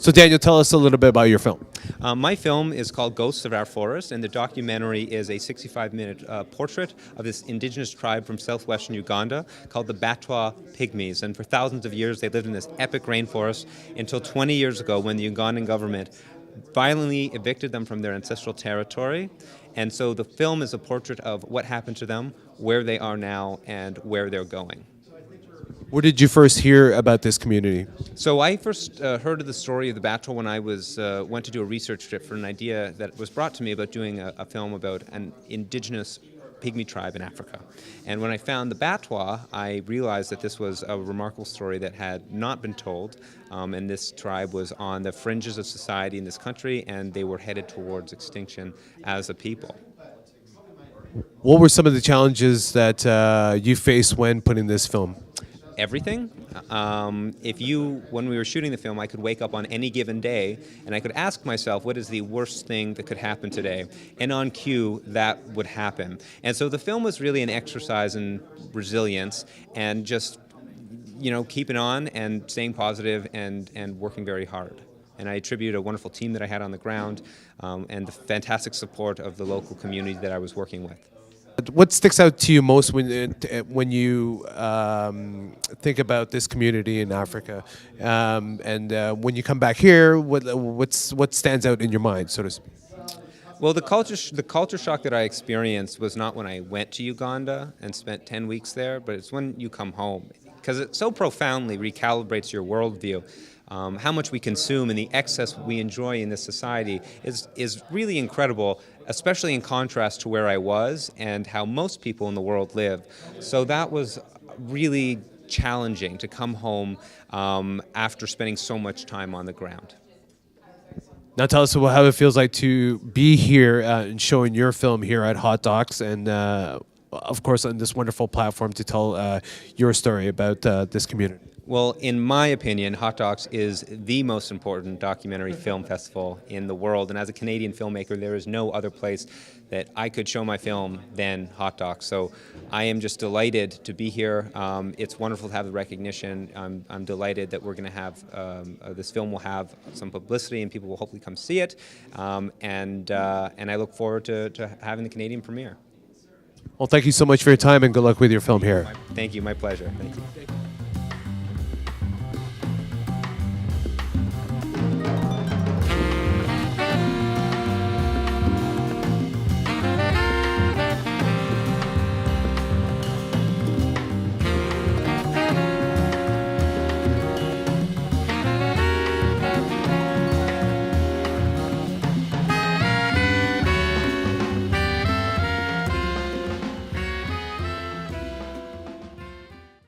So Daniel, tell us a little bit about your film. My film is called Ghosts of Our Forest, and the documentary is a 65-minute portrait of this indigenous tribe from southwestern Uganda called the Batwa Pygmies. And for thousands of years, they lived in this epic rainforest until 20 years ago when the Ugandan government violently evicted them from their ancestral territory. And so the film is a portrait of what happened to them, where they are now, and where they're going. Where did you first hear about this community? So I first heard of the story of the Batwa when I went to do a research trip for an idea that was brought to me about doing a film about an indigenous pygmy tribe in Africa. And when I found the Batwa, I realized that this was a remarkable story that had not been told, and this tribe was on the fringes of society in this country, and they were headed towards extinction as a people. What were some of the challenges that you faced when putting this film? Everything. When we were shooting the film, I could wake up on any given day and I could ask myself, what is the worst thing that could happen today? And on cue, that would happen. And so the film was really an exercise in resilience and just, keeping on and staying positive and working very hard. And I attribute a wonderful team that I had on the ground and the fantastic support of the local community that I was working with. What sticks out to you most when you think about this community in Africa, and when you come back here, what stands out in your mind, so to speak? Well, the culture shock that I experienced was not when I went to Uganda and spent 10 weeks there, but it's when you come home, because it so profoundly recalibrates your worldview. How much we consume and the excess we enjoy in this society is really incredible, especially in contrast to where I was and how most people in the world live. So that was really challenging to come home after spending so much time on the ground. Now tell us how it feels like to be here and showing your film here at Hot Docs, and of course on this wonderful platform to tell your story about this community. Well, in my opinion, Hot Docs is the most important documentary film festival in the world, and as a Canadian filmmaker, there is no other place that I could show my film than Hot Docs. So I am just delighted to be here. It's wonderful to have the recognition. I'm delighted that we're going to have, this film will have some publicity and people will hopefully come see it, and I look forward to having the Canadian premiere. Well, thank you so much for your time and good luck with your film here. Thank you, my pleasure. Thank you.